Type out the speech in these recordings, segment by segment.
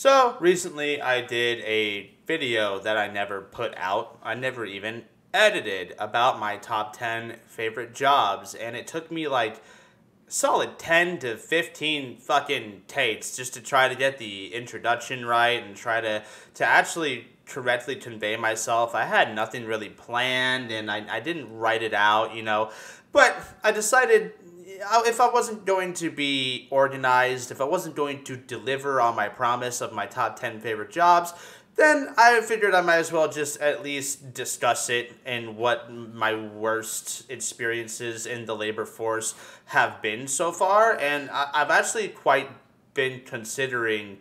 So recently I did a video that I never put out. I never even edited about my top 10 favorite jobs. And it took me like solid 10 to 15 fucking takes just to try to get the introduction right and try to actually correctly convey myself. I had nothing really planned and I didn't write it out. But I decided if I wasn't going to be organized, if I wasn't going to deliver on my promise of my top 10 favorite jobs, then I figured I might as well just at least discuss it and what my worst experiences in the labor force have been so far. And I've actually quite been considering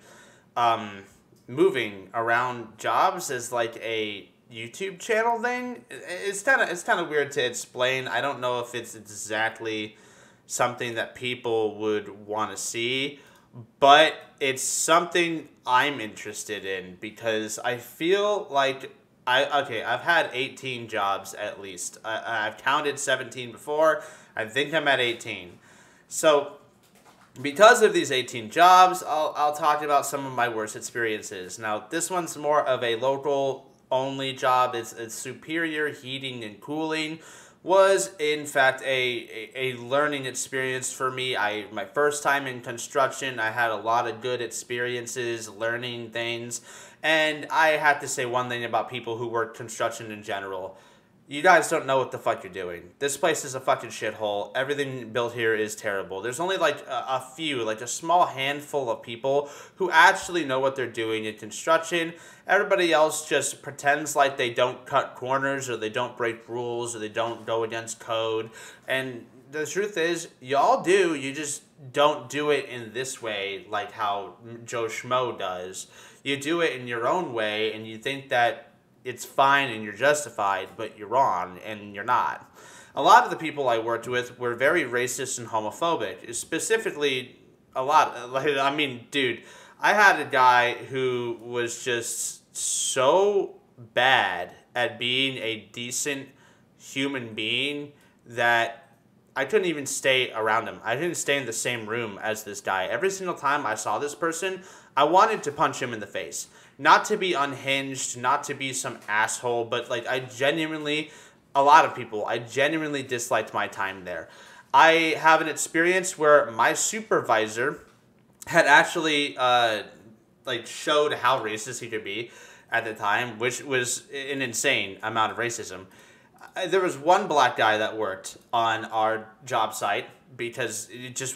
moving around jobs as like a YouTube channel thing. It's kind of weird to explain. I don't know if it's exactly something that people would want to see, but it's something I'm interested in because I feel like I've had 18 jobs at least. I've counted 17 before. I think I'm at 18. So because of these 18 jobs, I'll talk about some of my worst experiences. Now, this one's more of a local only job. It's Superior Heating and Cooling. Was in fact a learning experience for me. My first time in construction, I had a lot of good experiences learning things, and I have to say one thing about people who work construction in general. You guys don't know what the fuck you're doing. This place is a fucking shithole. Everything built here is terrible. There's only like a few, like a small handful of people who actually know what they're doing in construction. Everybody else just pretends like they don't cut corners or they don't break rules or they don't go against code. And the truth is, y'all do. You just don't do it in this way like how Joe Schmo does. You do it in your own way and you think that it's fine and you're justified, but you're wrong and you're not. A lot of the people I worked with were very racist and homophobic. Specifically, a lot. Like, I mean, dude, I had a guy who was just so bad at being a decent human being that I couldn't even stay around him. I didn't stay in the same room as this guy. Every single time I saw this person, I wanted to punch him in the face. Not to be unhinged, not to be some asshole, but like I genuinely disliked my time there. I have an experience where my supervisor had actually showed how racist he could be at the time, which was an insane amount of racism. There was one black guy that worked on our job site because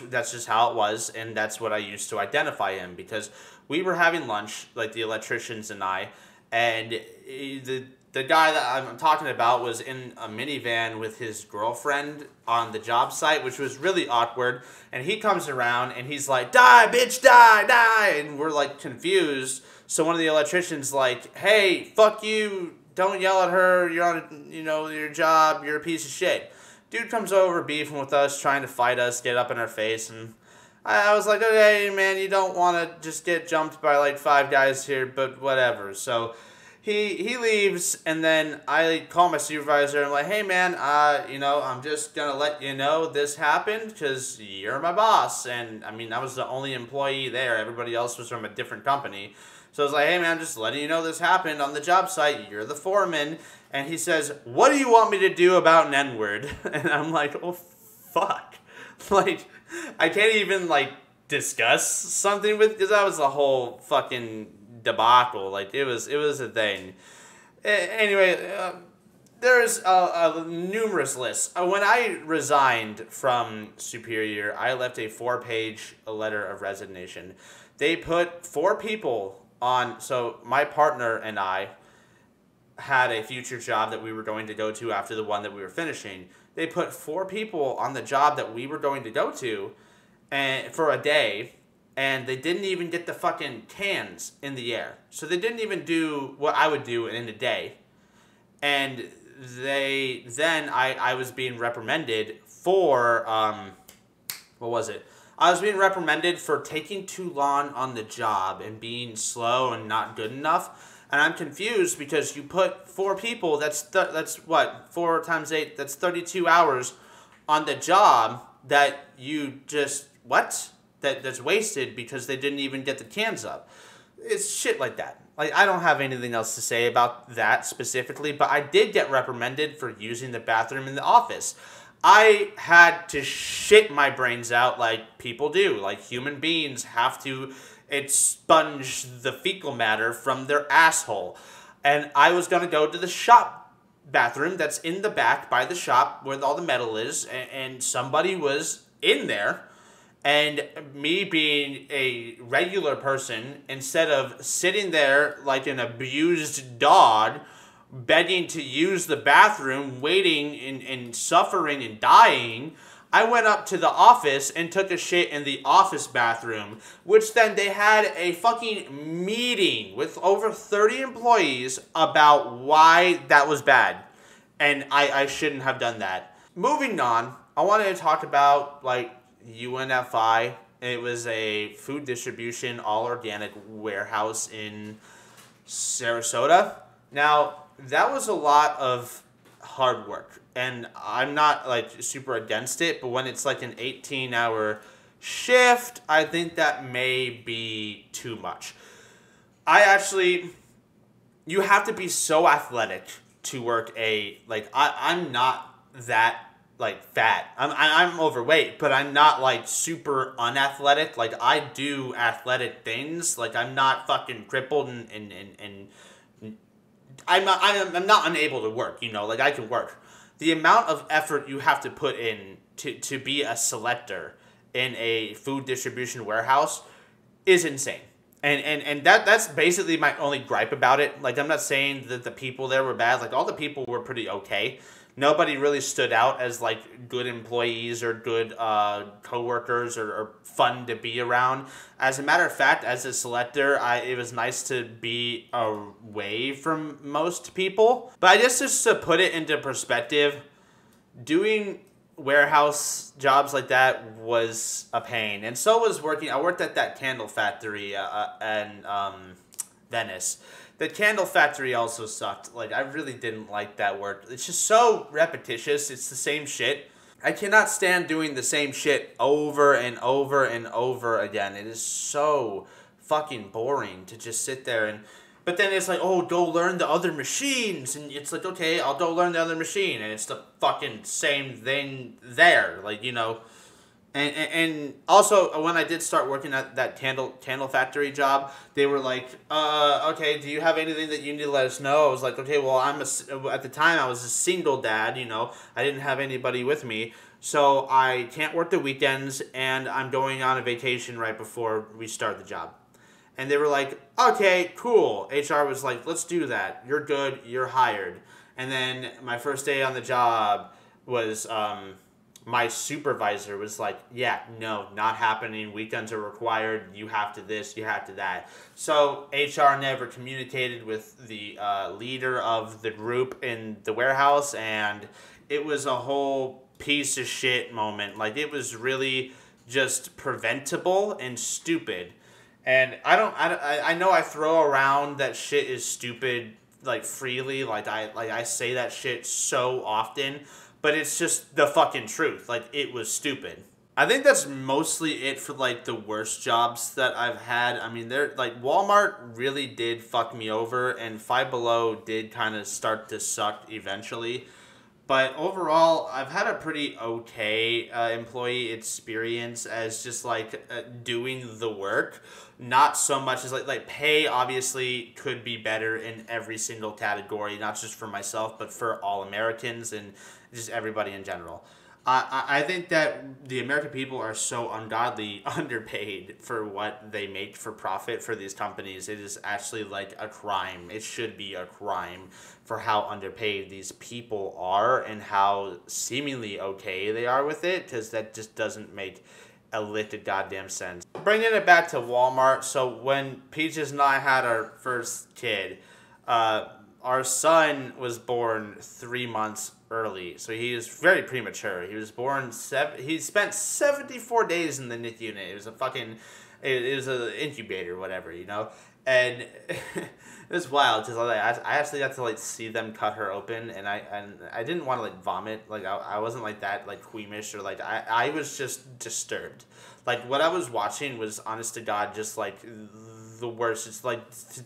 that's just how it was, and that's what I used to identify him because we were having lunch, like the electricians and I, and the guy that I'm talking about was in a minivan with his girlfriend on the job site, which was really awkward, and he comes around and he's like, "Die, bitch, die, die," and we're like confused, so one of the electricians like, "Hey, fuck you, don't yell at her, you're on, your job, you're a piece of shit." Dude comes over beefing with us, trying to fight us, get up in our face, and I was like, "Okay, man, you don't want to just get jumped by like 5 guys here, but whatever." So he leaves, and then I call my supervisor, and I'm like, "Hey, man, I'm just going to let you know this happened because you're my boss." And, I mean, I was the only employee there. Everybody else was from a different company. So I was like, "Hey, man, just letting you know this happened on the job site. You're the foreman." And he says, "What do you want me to do about an N-word?" And I'm like, "Oh, fuck." Like, I can't even, discuss something with, because that was a whole fucking debacle. Like, it was a thing. Anyway, there's a numerous list. When I resigned from Superior, I left a 4-page letter of resignation. They put 4 people on, so my partner and I had a future job that we were going to go to after the one that we were finishing. They put 4 people on the job that we were going to go to and for a day, and they didn't even get the fucking cans in the air. So they didn't even do what I would do in a day. And I was being reprimanded for, what was it? I was being reprimanded for taking too long on the job and being slow and not good enough. And I'm confused because you put 4 people, that's what, 4 times 8, that's 32 hours on the job that you just, that's wasted because they didn't even get the cans up. It's shit like that. Like, I don't have anything else to say about that specifically, but I did get reprimanded for using the bathroom in the office. I had to shit my brains out like people do. Like, human beings have to expunge the fecal matter from their asshole. And I was going to go to the shop bathroom that's in the back by the shop where all the metal is, and somebody was in there. And me being a regular person, instead of sitting there like an abused dog, begging to use the bathroom, waiting and suffering and dying, I went up to the office and took a shit in the office bathroom, which then they had a fucking meeting with over 30 employees about why that was bad. And I shouldn't have done that. Moving on, I wanted to talk about, like, UNFI. It was a food distribution, all organic warehouse in Sarasota. Now, that was a lot of hard work, and I'm not like super against it, but when it's like an 18-hour shift, I think that may be too much. You have to be so athletic to work I'm not that like fat. I'm overweight, but I'm not like super unathletic. Like, I do athletic things. Like, I'm not fucking crippled and I'm not unable to work, you know, like, I can work. The amount of effort you have to put in to be a selector in a food distribution warehouse is insane. And that's basically my only gripe about it. Like, I'm not saying that the people there were bad. Like, all the people were pretty okay. Nobody really stood out as, like, good employees or good coworkers or fun to be around. As a matter of fact, as a selector, it was nice to be away from most people. But I guess just to put it into perspective, doing warehouse jobs like that was a pain. And so was I worked at that candle factory in Venice. The candle factory also sucked. Like, I really didn't like that work. It's just so repetitious. It's the same shit. I cannot stand doing the same shit over and over and over again. It is so fucking boring to just sit there and... But then it's like, oh, go learn the other machines. And it's like, okay, I'll go learn the other machine. And it's the fucking same thing there. Like, you know... And also, when I did start working at that candle factory job, they were like, okay, do you have anything that you need to let us know? I was like, okay, well, at the time, I was a single dad, you know. I didn't have anybody with me. So I can't work the weekends, and I'm going on a vacation right before we start the job. And they were like, okay, cool. HR was like, let's do that. You're good. You're hired. And then my first day on the job was... my supervisor was like, yeah, no, not happening. Weekends are required. You have to this, you have to that. So HR never communicated with the leader of the group in the warehouse, and it was a whole piece of shit moment. Like, it was really just preventable and stupid. And I know I throw around that shit is stupid, like, freely. Like I say that shit so often. But it's just the fucking truth. Like, it was stupid. I think that's mostly it for, like, the worst jobs that I've had. I mean, Walmart really did fuck me over, and Five Below did kind of start to suck eventually. But overall, I've had a pretty okay employee experience as just, like, doing the work. Not so much as, like, pay obviously could be better in every single category, not just for myself, but for all Americans and just everybody in general. I think that the American people are so ungodly underpaid for what they make for profit for these companies. It is actually like a crime. It should be a crime for how underpaid these people are and how seemingly okay they are with it, because that just doesn't make a lick of goddamn sense. Bringing it back to Walmart, so when Peaches and I had our first kid, our son was born 3 months early, so he is very premature. He was born he spent 74 days in the NICU unit. It was it was an incubator, whatever, you know. And it was wild because I actually got to, like, see them cut her open, and I didn't want to, like, vomit. Like, I wasn't like that, like, queamish, or like I was just disturbed. Like, what I was watching was, honest to God, just like the worst. It's like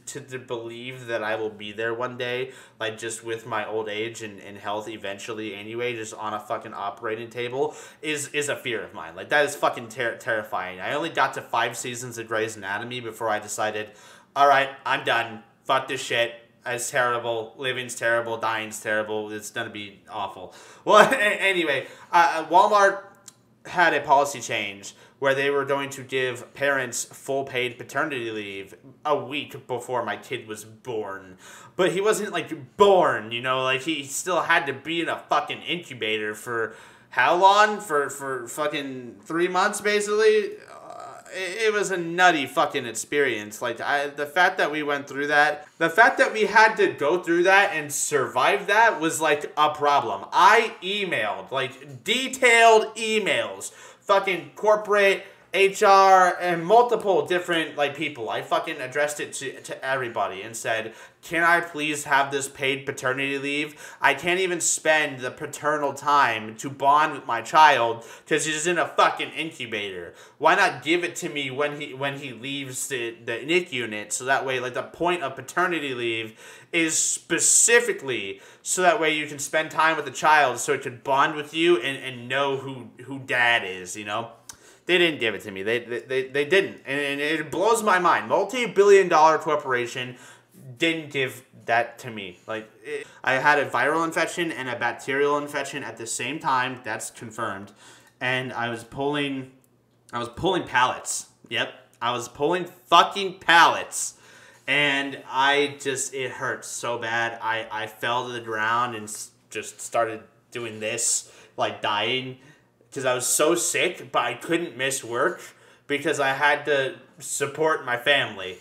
to believe that I will be there one day, like just with my old age and health eventually anyway, just on a fucking operating table is a fear of mine. Like that is fucking terrifying. I only got to 5 seasons of Grey's Anatomy before I decided, all right, I'm done. Fuck this shit. It's terrible. Living's terrible. Dying's terrible. It's gonna be awful. Well, anyway, Walmart had a policy change where they were going to give parents full paid paternity leave a week before my kid was born. But he wasn't, like, born, you know? Like, he still had to be in a fucking incubator for how long? For fucking 3 months, basically? It was a nutty fucking experience. Like, the fact that we went through that, the fact that we had to go through that and survive that was, like, a problem. I emailed, like, detailed emails, fucking corporate, HR, and multiple different, like, people. I fucking addressed it to everybody and said, can I please have this paid paternity leave? I can't even spend the paternal time to bond with my child because he's in a fucking incubator. Why not give it to me when he leaves the NIC unit, so that way, like, the point of paternity leave is specifically so that way you can spend time with the child so it can bond with you and know who dad is, you know? They didn't give it to me. They didn't. And it blows my mind. Multi-billion-dollar corporation didn't give that to me. Like, I had a viral infection and a bacterial infection at the same time. That's confirmed. And I was pulling pallets. Yep. I was pulling fucking pallets. And it hurt so bad. I fell to the ground and just started doing this, like dying. Because I was so sick, but I couldn't miss work because I had to support my family.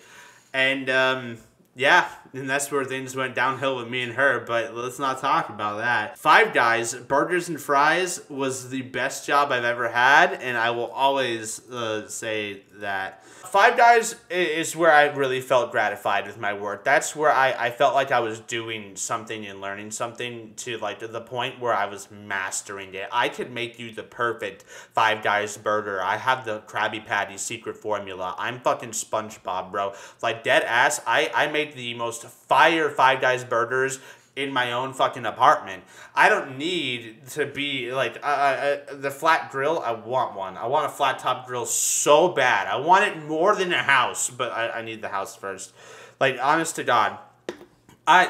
And, yeah, and that's where things went downhill with me and her, but let's not talk about that. Five Guys, burgers and fries, was the best job I've ever had, and I will always say that. Five Guys is where I really felt gratified with my work. That's where I felt like I was doing something and learning something to, like, to the point where I was mastering it. I could make you the perfect Five Guys burger. I have the Krabby Patty secret formula. I'm fucking SpongeBob, bro. Like, dead ass, I make the most fire Five Guys burgers in my own fucking apartment. I don't need to be, like, the flat grill, I want one. I want a flat top grill so bad. I want it more than a house, but I need the house first. Like, honest to God.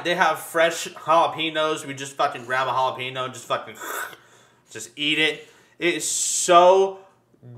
They have fresh jalapenos. We just fucking grab a jalapeno, just eat it. It is so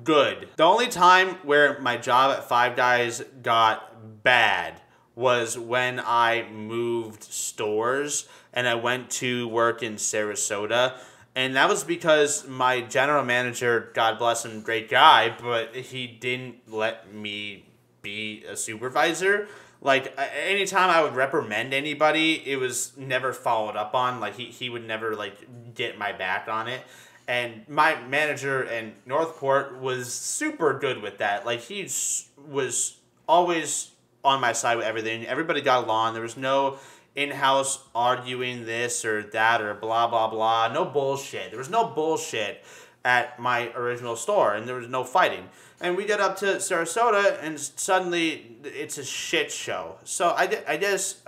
good. The only time where my job at Five Guys got bad was when I moved stores and I went to work in Sarasota. And that was because my general manager, God bless him, great guy, but he didn't let me be a supervisor. Like, anytime I would reprimand anybody, it was never followed up on. Like, he would never, like, get my back on it. And my manager in Northport was super good with that. Like, he was always on my side with everything. Everybody got along. There was no in-house arguing this or that or blah, blah, blah. No bullshit. There was no bullshit at my original store, and there was no fighting. And we get up to Sarasota, and suddenly it's a shit show. So I guess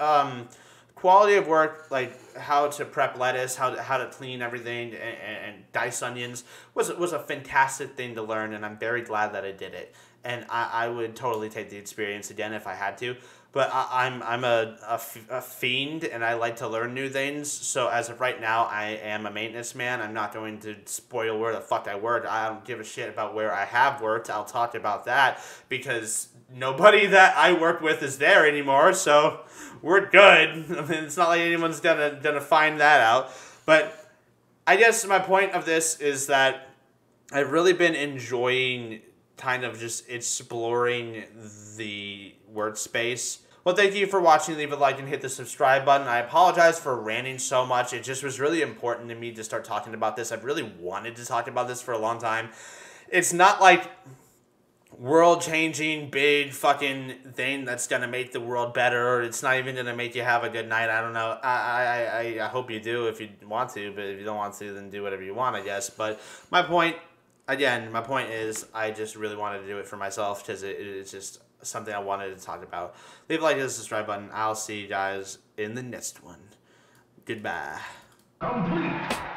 quality of work, like how to prep lettuce, how to clean everything, and dice onions was a fantastic thing to learn, and I'm very glad that I did it. And I would totally take the experience again if I had to. But I'm a fiend, and I like to learn new things. So as of right now, I am a maintenance man. I'm not going to spoil where the fuck I work. I don't give a shit about where I have worked. I'll talk about that because nobody that I work with is there anymore. So we're good. I mean, it's not like anyone's gonna find that out. But I guess my point of this is that I've really been enjoying kind of just exploring the workspace. Well, thank you for watching. Leave a like and hit the subscribe button. I apologize for ranting so much. It just was really important to me to start talking about this. I've really wanted to talk about this for a long time. It's not like world-changing, big fucking thing that's gonna make the world better. It's not even gonna make you have a good night. I don't know. I hope you do if you want to, but if you don't want to, then do whatever you want, I guess. But my point is I just really wanted to do it for myself because it's just something I wanted to talk about. Leave a like and subscribe button. I'll see you guys in the next one. Goodbye. Complete.